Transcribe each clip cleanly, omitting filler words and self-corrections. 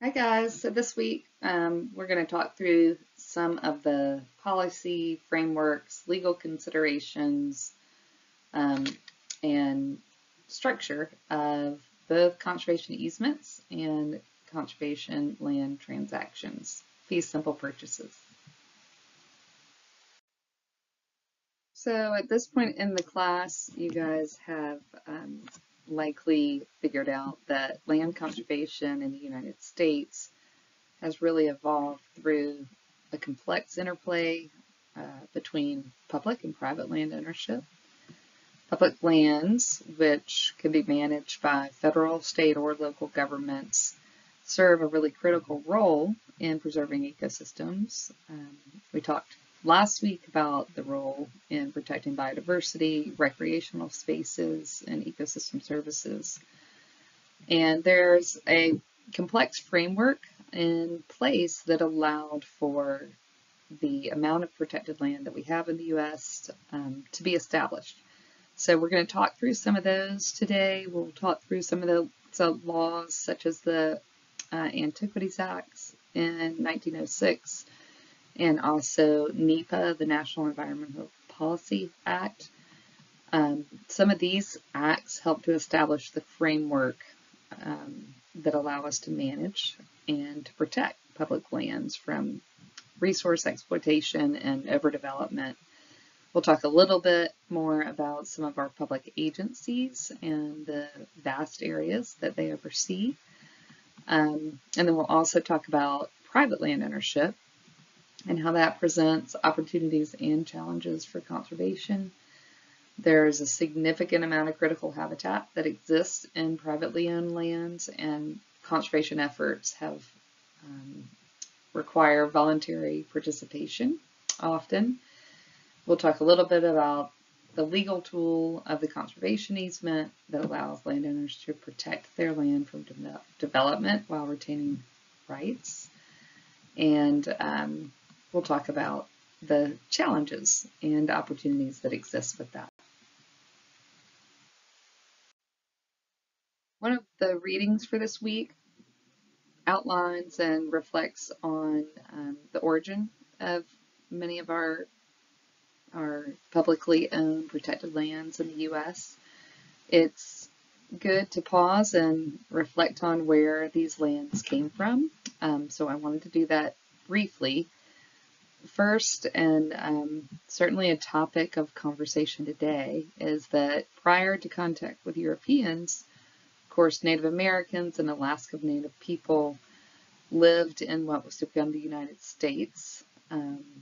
Hi guys, so this week we're going to talk through some of the policy frameworks, legal considerations, um, and structure of both conservation easements and conservation land transactions, fee simple purchases. So at this point in the class, you guys have likely figured out that land conservation in the United States has really evolved through a complex interplay between public and private land ownership. Public lands, which can be managed by federal, state, or local governments, serve a really critical role in preserving ecosystems. We talked last week about the role in protecting biodiversity, recreational spaces, and ecosystem services. And there's a complex framework in place that allowed for the amount of protected land that we have in the U.S. To be established. So we're going to talk through some of those today. We'll talk through some of the laws such as the Antiquities Acts in 1906 and also NEPA, the National Environmental Policy Act. Some of these acts help to establish the framework that allow us to manage and to protect public lands from resource exploitation and overdevelopment. We'll talk a little bit more about some of our public agencies and the vast areas that they oversee. And then we'll also talk about private land ownership and how that presents opportunities and challenges for conservation. There's a significant amount of critical habitat that exists in privately owned lands, and conservation efforts have require voluntary participation often. We'll talk a little bit about the legal tool of the conservation easement that allows landowners to protect their land from development while retaining rights. And we'll talk about the challenges and opportunities that exist with that. One of the readings for this week outlines and reflects on the origin of many of our publicly owned protected lands in the U.S. It's good to pause and reflect on where these lands came from. So I wanted to do that briefly. First, and certainly a topic of conversation today, is that prior to contact with Europeans, of course, Native Americans and Alaska Native people lived in what was to become the United States.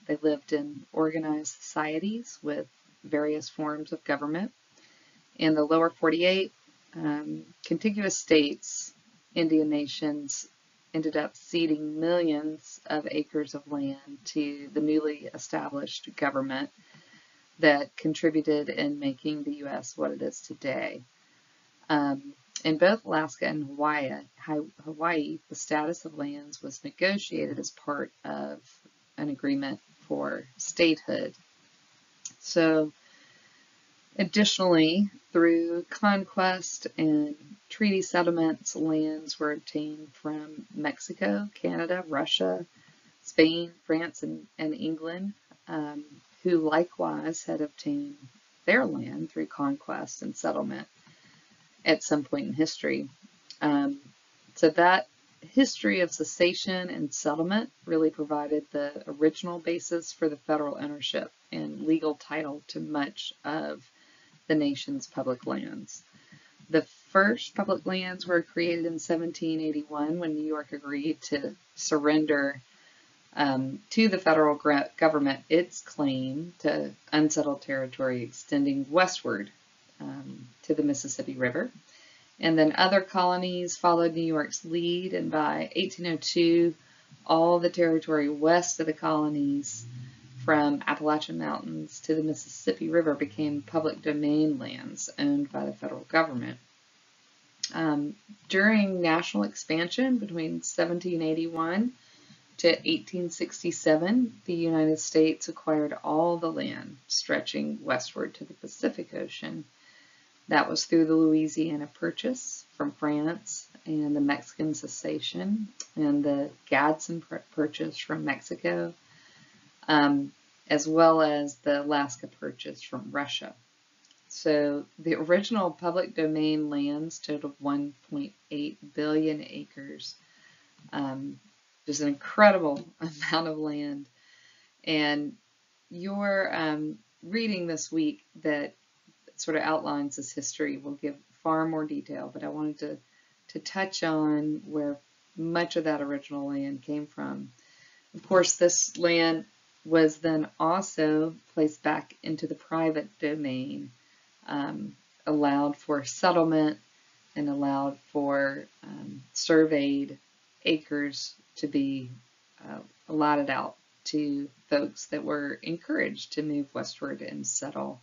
They lived in organized societies with various forms of government. In the lower 48, contiguous states, Indian nations, ended up ceding millions of acres of land to the newly established government that contributed in making the U.S. what it is today. In both Alaska and Hawaii, the status of lands was negotiated as part of an agreement for statehood. So, additionally, through conquest and treaty settlements, lands were obtained from Mexico, Canada, Russia, Spain, France, and England, who likewise had obtained their land through conquest and settlement at some point in history. So that history of cessation and settlement really provided the original basis for the federal ownership and legal title to much of the nation's public lands. The first public lands were created in 1781 when New York agreed to surrender to the federal government its claim to unsettled territory extending westward to the Mississippi River. And then other colonies followed New York's lead, and by 1802, all the territory west of the colonies from Appalachian Mountains to the Mississippi River became public domain lands owned by the federal government. During national expansion between 1781 to 1867, the United States acquired all the land stretching westward to the Pacific Ocean. That was through the Louisiana Purchase from France and the Mexican cessation and the Gadsden Purchase from Mexico, as well as the Alaska Purchase from Russia. So the original public domain lands totaled 1.8 billion acres, just an incredible amount of land. And your reading this week that sort of outlines this history will give far more detail, but I wanted to touch on where much of that original land came from. Of course, this land was then also placed back into the private domain, allowed for settlement and allowed for surveyed acres to be allotted out to folks that were encouraged to move westward and settle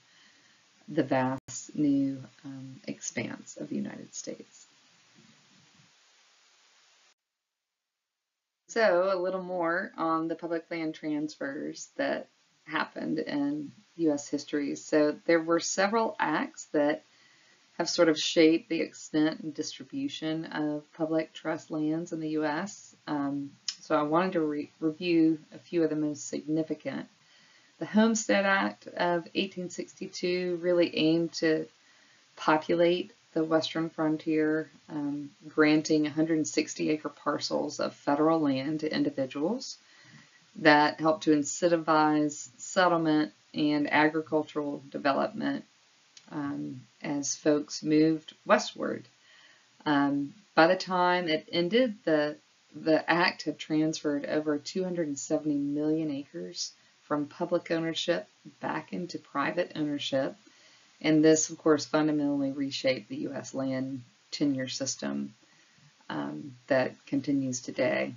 the vast new expanse of the United States. So a little more on the public land transfers that happened in U.S. history. So there were several acts that have sort of shaped the extent and distribution of public trust lands in the U.S. So I wanted to review a few of the most significant. The Homestead Act of 1862 really aimed to populate the western frontier, granting 160-acre parcels of federal land to individuals that helped to incentivize settlement and agricultural development as folks moved westward. By the time it ended, the act had transferred over 270 million acres from public ownership back into private ownership. And this, of course, fundamentally reshaped the U.S. land tenure system that continues today.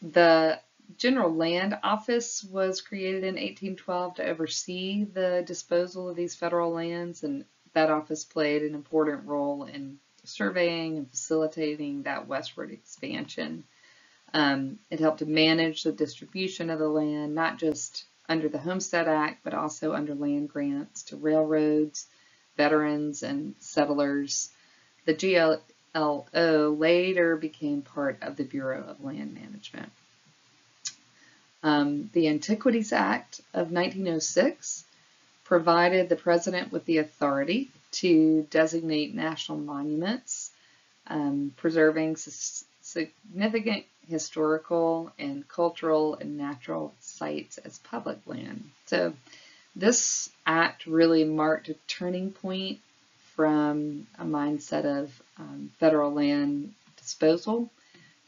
The General Land Office was created in 1812 to oversee the disposal of these federal lands, and that office played an important role in surveying and facilitating that westward expansion. It helped to manage the distribution of the land, not just under the Homestead Act, but also under land grants to railroads, veterans, and settlers. The GLO later became part of the Bureau of Land Management. The Antiquities Act of 1906 provided the president with the authority to designate national monuments, preserving significant historical and cultural and natural sites as public land. So this act really marked a turning point from a mindset of federal land disposal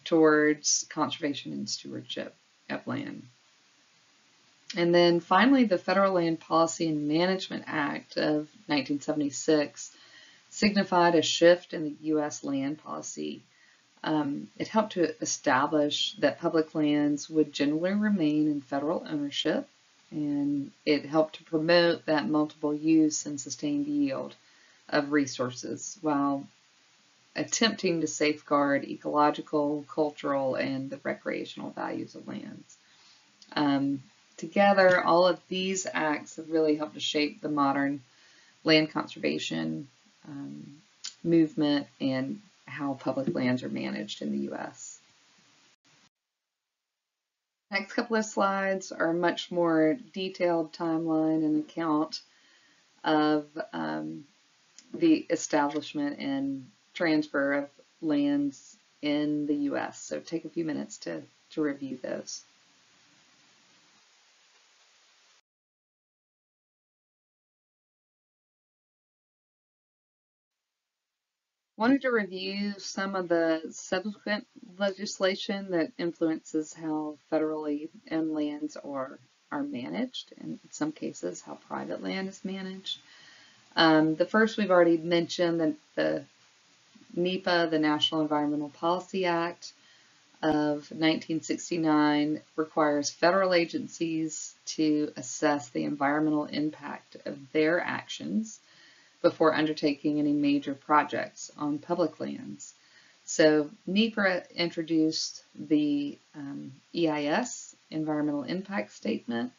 towards conservation and stewardship of land. And then finally, the Federal Land Policy and Management Act of 1976 signified a shift in the U.S. land policy. It helped to establish that public lands would generally remain in federal ownership, and it helped to promote that multiple use and sustained yield of resources while attempting to safeguard ecological, cultural, and the recreational values of lands. Together, all of these acts have really helped to shape the modern land conservation movement and how public lands are managed in the U.S. Next couple of slides are a much more detailed timeline and account of the establishment and transfer of lands in the U.S. So take a few minutes to review those. Wanted to review some of the subsequent legislation that influences how federally owned lands are managed, and in some cases how private land is managed. The first we've already mentioned, the NEPA, the National Environmental Policy Act of 1969, requires federal agencies to assess the environmental impact of their actions before undertaking any major projects on public lands. So NEPA introduced the EIS, Environmental Impact Statement,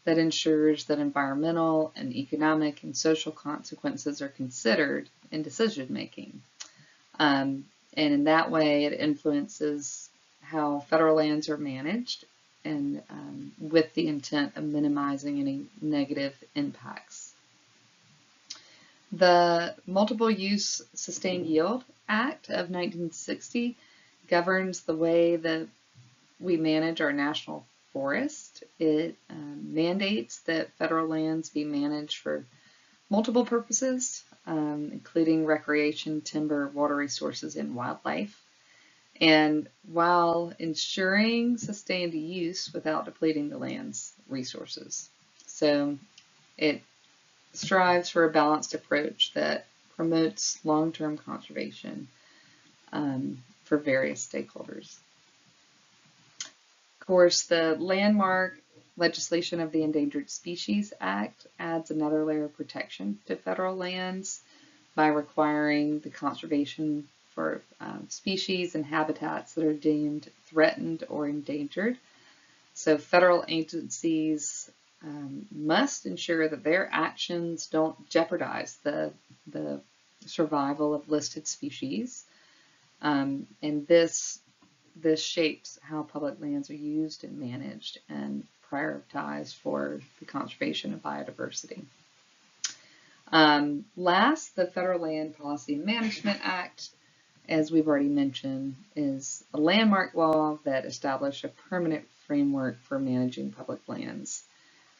that ensures that environmental and economic and social consequences are considered in decision making. And in that way, it influences how federal lands are managed and with the intent of minimizing any negative impacts. The Multiple Use Sustained Yield Act of 1960 governs the way that we manage our national forest. It mandates that federal lands be managed for multiple purposes, including recreation, timber, water resources, and wildlife. And while ensuring sustained use without depleting the land's resources. So it strives for a balanced approach that promotes long-term conservation for various stakeholders. Of course, the landmark legislation of the Endangered Species Act adds another layer of protection to federal lands by requiring the conservation for species and habitats that are deemed threatened or endangered. So federal agencies must ensure that their actions don't jeopardize the survival of listed species. And this shapes how public lands are used and managed and prioritized for the conservation of biodiversity. Last, the Federal Land Policy and Management Act, as we've already mentioned, is a landmark law that established a permanent framework for managing public lands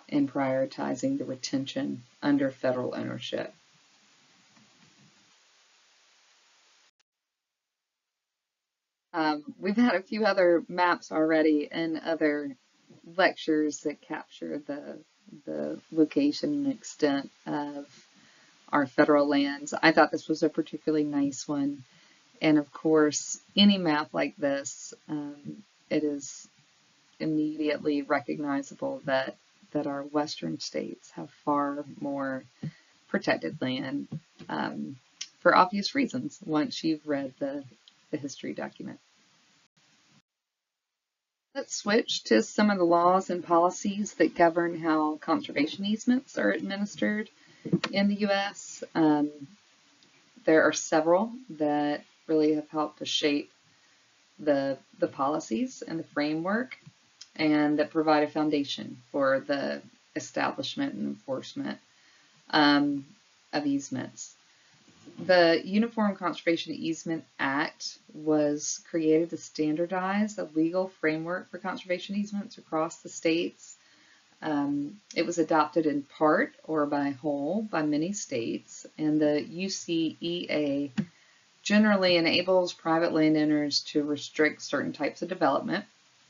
and prioritizing the retention under federal ownership. We've had a few other maps already and other lectures that capture the location and extent of our federal lands. I thought this was a particularly nice one. And of course, any map like this, it is immediately recognizable that our western states have far more protected land for obvious reasons once you've read the history document. Let's switch to some of the laws and policies that govern how conservation easements are administered in the U.S. There are several that really have helped to shape the policies and the framework and that provide a foundation for the establishment and enforcement of easements. The Uniform Conservation Easement Act was created to standardize a legal framework for conservation easements across the states. It was adopted in part or by whole by many states, and the UCEA generally enables private landowners to restrict certain types of development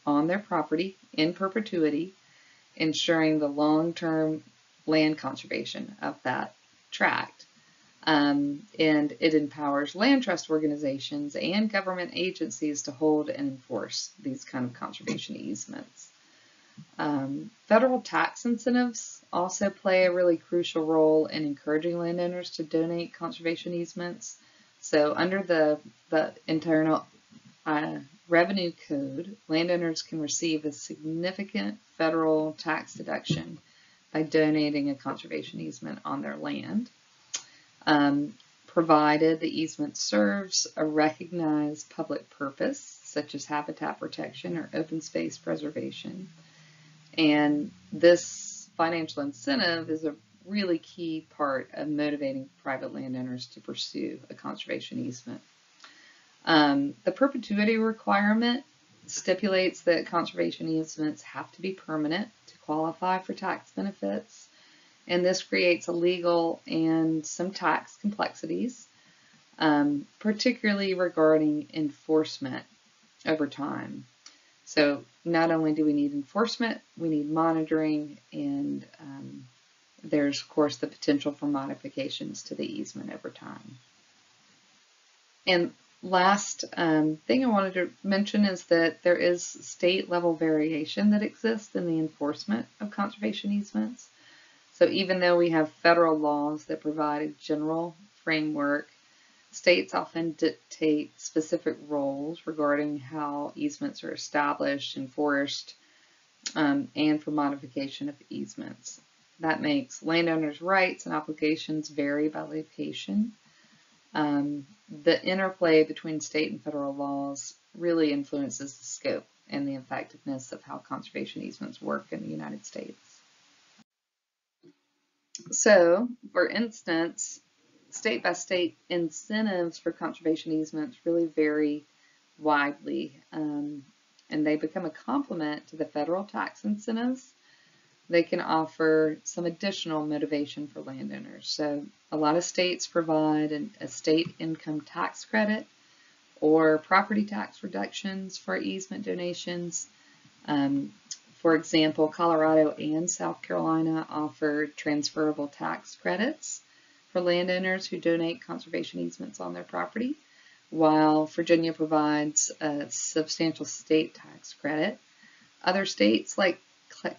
on their property in perpetuity, ensuring the long-term land conservation of that tract. And it empowers land trust organizations and government agencies to hold and enforce these kind of conservation easements. Federal tax incentives also play a really crucial role in encouraging landowners to donate conservation easements. So under the Internal Revenue Code, landowners can receive a significant federal tax deduction by donating a conservation easement on their land. Provided the easement serves a recognized public purpose, such as habitat protection or open space preservation. And this financial incentive is a really key part of motivating private landowners to pursue a conservation easement. The perpetuity requirement stipulates that conservation easements have to be permanent to qualify for tax benefits. And this creates a legal and some tax complexities, particularly regarding enforcement over time. So not only do we need enforcement, we need monitoring, and there's, of course, the potential for modifications to the easement over time. And last thing I wanted to mention is that there is state-level variation that exists in the enforcement of conservation easements. So even though we have federal laws that provide a general framework, states often dictate specific roles regarding how easements are established, enforced, and for modification of easements. That makes landowners' rights and obligations vary by location. The interplay between state and federal laws really influences the scope and the effectiveness of how conservation easements work in the United States. So, for instance, state by state incentives for conservation easements really vary widely, and they become a complement to the federal tax incentives. They can offer some additional motivation for landowners. So a lot of states provide a state income tax credit or property tax reductions for easement donations. For example, Colorado and South Carolina offer transferable tax credits for landowners who donate conservation easements on their property, while Virginia provides a substantial state tax credit. Other states like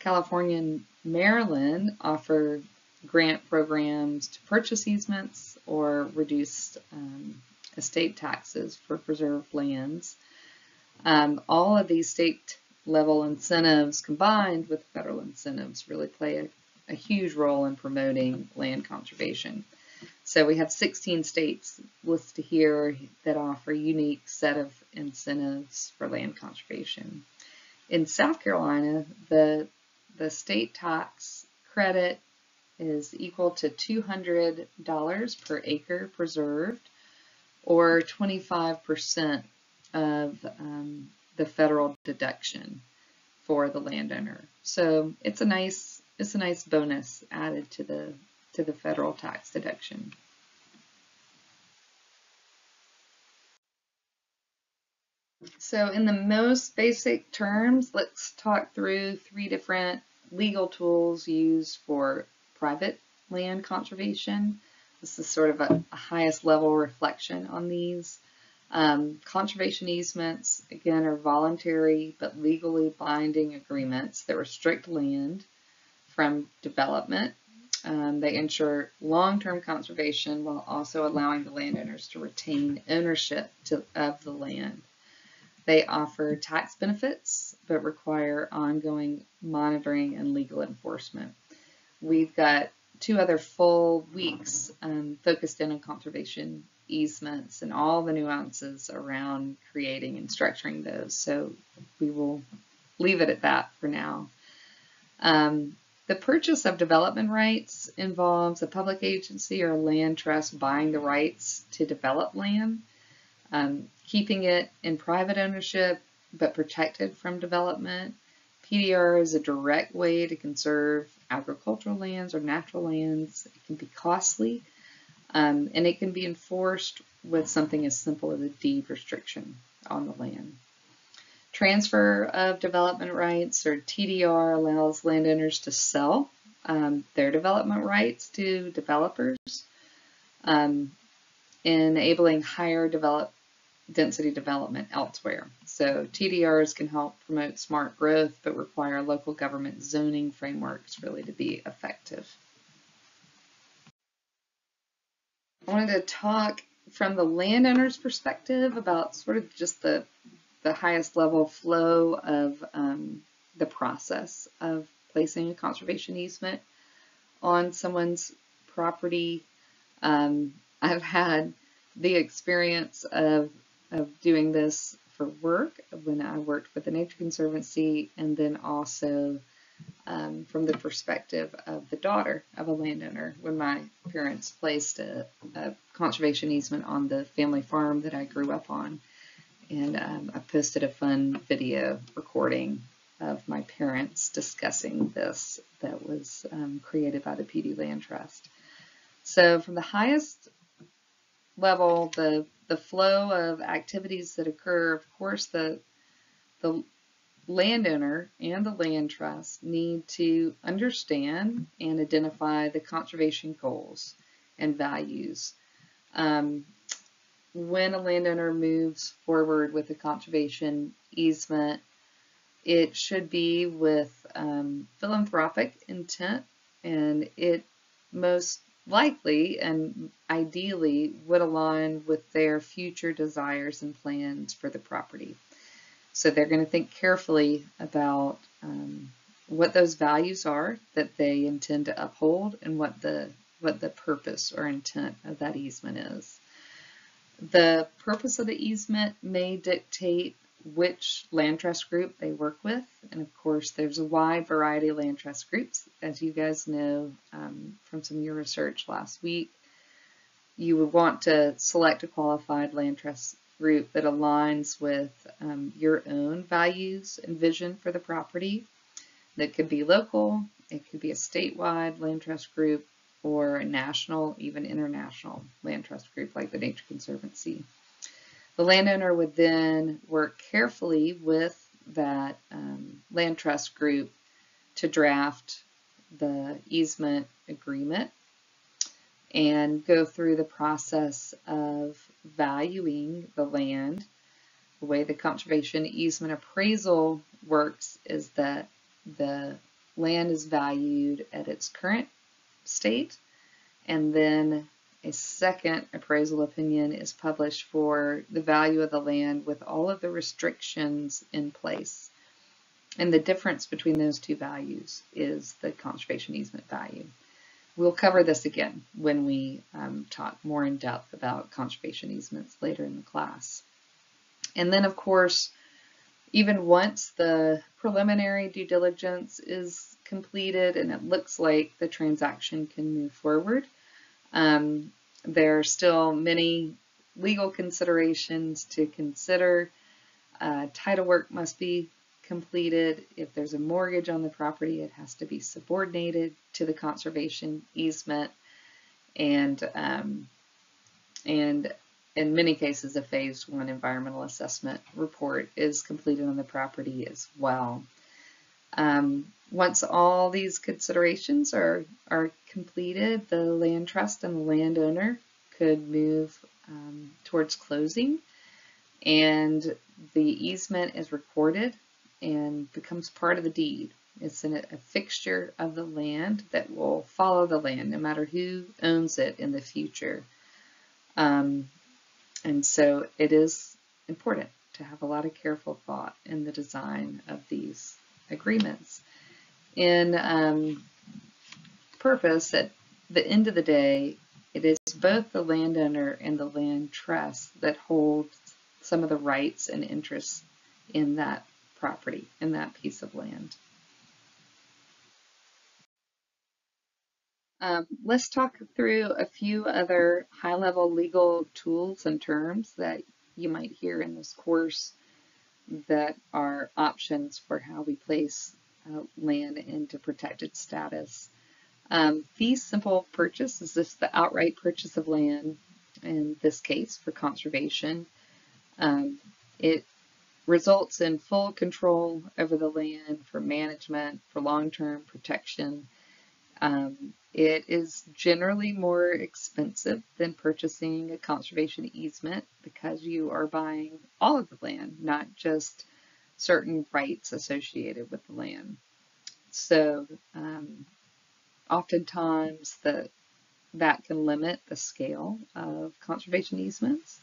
California and Maryland offer grant programs to purchase easements or reduce estate taxes for preserved lands. All of these state level incentives combined with federal incentives really play a huge role in promoting land conservation. So we have 16 states listed here that offer a unique set of incentives for land conservation. In South Carolina, the state tax credit is equal to $200 per acre preserved, or 25% of the federal deduction for the landowner. So it's a nice bonus added to the federal tax deduction. So in the most basic terms, let's talk through 3 different legal tools used for private land conservation. This is sort of a highest level reflection on these. Conservation easements, again, are voluntary but legally binding agreements that restrict land from development. They ensure long-term conservation while also allowing the landowners to retain ownership of the land. They offer tax benefits, but require ongoing monitoring and legal enforcement. We've got 2 other full weeks focused in on conservation easements and all the nuances around creating and structuring those. So we will leave it at that for now. The purchase of development rights involves a public agency or a land trust buying the rights to develop land, keeping it in private ownership but protected from development. PDR is a direct way to conserve agricultural lands or natural lands. It can be costly, and it can be enforced with something as simple as a deed restriction on the land. Transfer of development rights, or TDR, allows landowners to sell their development rights to developers, enabling higher density development elsewhere. So TDRs can help promote smart growth, but require local government zoning frameworks really to be effective. I wanted to talk from the landowner's perspective about sort of just the highest level flow of the process of placing a conservation easement on someone's property. I've had the experience of doing this for work when I worked with the Nature Conservancy, and then also from the perspective of the daughter of a landowner when my parents placed a conservation easement on the family farm that I grew up on. And I posted a fun video recording of my parents discussing this that was created by the PD Land Trust. So from the highest level, the flow of activities that occur, of course, the landowner and the land trust need to understand and identify the conservation goals and values. When a landowner moves forward with a conservation easement, it should be with philanthropic intent, and it most likely and ideally would align with their future desires and plans for the property. So they're going to think carefully about what those values are that they intend to uphold and what the purpose or intent of that easement is. The purpose of the easement may dictate which land trust group they work with. And of course, there's a wide variety of land trust groups. As you guys know from some of your research last week, you would want to select a qualified land trust group that aligns with your own values and vision for the property. That could be local, it could be a statewide land trust group, or a national, even international land trust group like the Nature Conservancy. The landowner would then work carefully with that land trust group to draft the easement agreement and go through the process of valuing the land. The way the conservation easement appraisal works is that the land is valued at its current state, and then a second appraisal opinion is published for the value of the land with all of the restrictions in place. And the difference between those two values is the conservation easement value. We'll cover this again when we talk more in depth about conservation easements later in the class. And then, of course, even once the preliminary due diligence is completed and it looks like the transaction can move forward, there are still many legal considerations to consider. Title work must be completed. If there's a mortgage on the property, it has to be subordinated to the conservation easement, and in many cases, a phase 1 environmental assessment report is completed on the property as well. Once all these considerations are completed, the land trust and the landowner could move towards closing, and the easement is recorded and becomes part of the deed. It's a fixture of the land that will follow the land no matter who owns it in the future. And so it is important to have a lot of careful thought in the design of these agreements. In purpose, at the end of the day, it is both the landowner and the land trust that hold some of the rights and interests in that property, in that piece of land. Let's talk through a few other high-level legal tools and terms that you might hear in this course that are options for how we place land into protected status. Fee simple purchase is just the outright purchase of land, in this case for conservation. It results in full control over the land for management, for long-term protection. It is generally more expensive than purchasing a conservation easement because you are buying all of the land, not just certain rights associated with the land. So oftentimes that can limit the scale of conservation easements,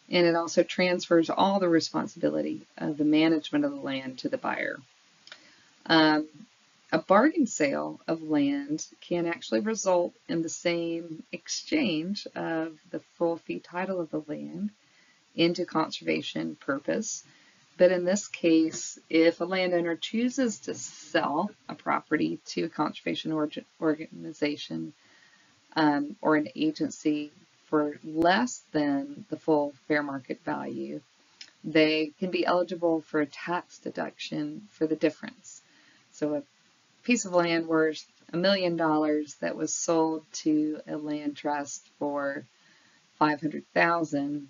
and it also transfers all the responsibility of the management of the land to the buyer. A bargain sale of land can actually result in the same exchange of the full fee title of the land into conservation purpose. But in this case, if a landowner chooses to sell a property to a conservation organization or an agency for less than the full fair market value, they can be eligible for a tax deduction for the difference. So a piece of land worth $1 million that was sold to a land trust for $500,000,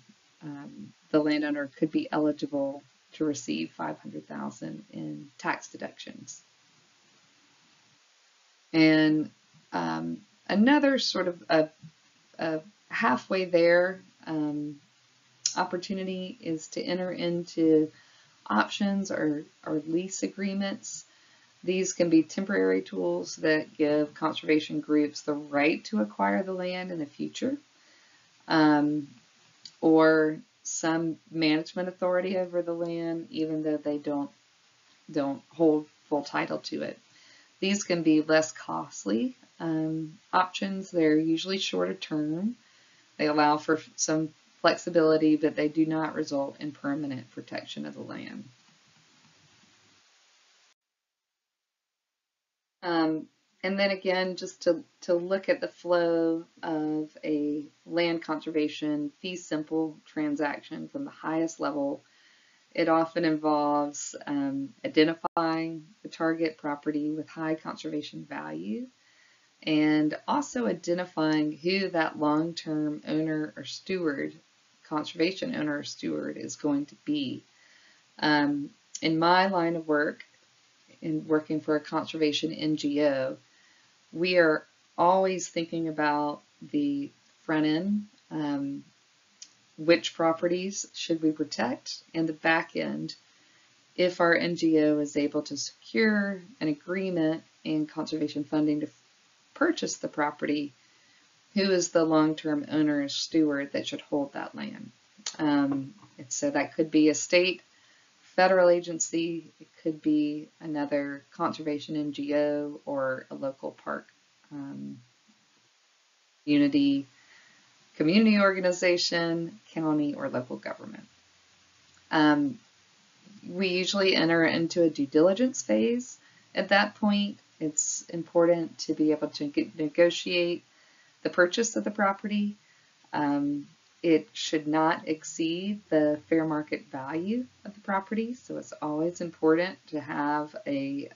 the landowner could be eligible to receive $500,000 in tax deductions. And another sort of a halfway there opportunity is to enter into options or lease agreements. These can be temporary tools that give conservation groups the right to acquire the land in the future, or some management authority over the land, even though they don't hold full title to it. These can be less costly options. They're usually shorter term. They allow for some flexibility, but they do not result in permanent protection of the land. And then again, just to look at the flow of a land conservation fee simple transaction from the highest level, it often involves identifying the target property with high conservation value and also identifying who that long-term owner or steward, conservation owner or steward, is going to be. In my line of work, in working for a conservation NGO, we are always thinking about the front end, which properties should we protect, and the back end, if our NGO is able to secure an agreement and conservation funding to purchase the property, who is the long-term owner or steward that should hold that land. So that could be a state, federal agency, it could be another conservation NGO or a local park community organization, county, or local government. We usually enter into a due diligence phase. At that point, it's important to be able to negotiate the purchase of the property. It should not exceed the fair market value of the property, so it's always important to have a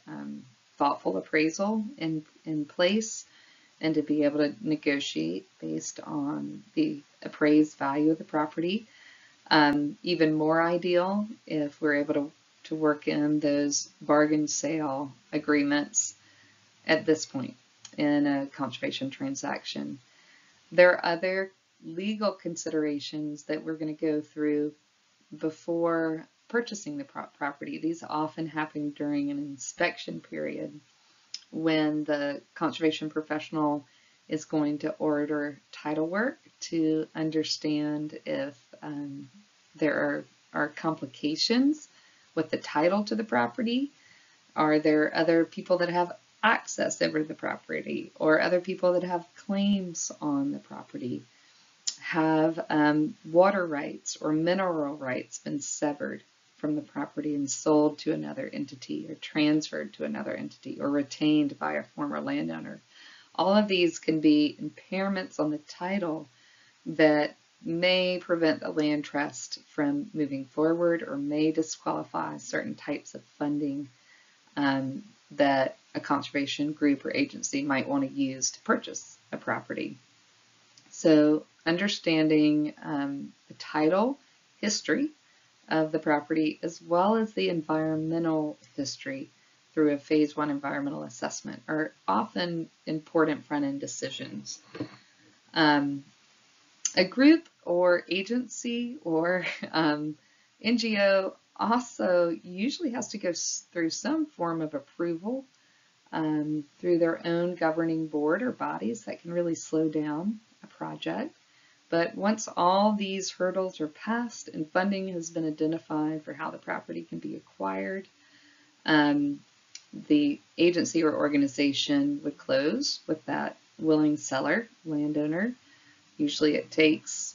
thoughtful appraisal in place and to be able to negotiate based on the appraised value of the property. Even more ideal if we're able to work in those bargain sale agreements at this point in a conservation transaction. There are other legal considerations that we're going to go through before purchasing the property. These often happen during an inspection period when the conservation professional is going to order title work to understand if there are complications with the title to the property. Are there other people that have access over the property, or other people that have claims on the property? Have water rights or mineral rights been severed from the property and sold to another entity, or transferred to another entity, or retained by a former landowner? All of these can be impairments on the title that may prevent the land trust from moving forward, or may disqualify certain types of funding that a conservation group or agency might want to use to purchase a property. So understanding the title history of the property, as well as the environmental history through a phase 1 environmental assessment, are often important front-end decisions. A group or agency or NGO also usually has to go through some form of approval through their own governing board or bodies. That can really slow down a project. But once all these hurdles are passed and funding has been identified for how the property can be acquired, the agency or organization would close with that willing seller, landowner. Usually it takes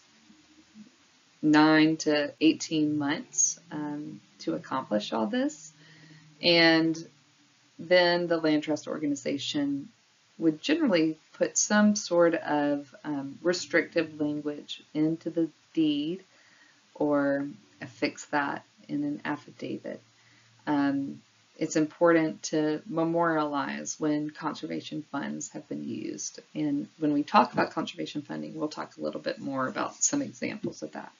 9 to 18 months to accomplish all this. And then the land trust organization would generally put some sort of restrictive language into the deed, or affix that in an affidavit. It's important to memorialize when conservation funds have been used. And when we talk about conservation funding, we'll talk a little bit more about some examples of that.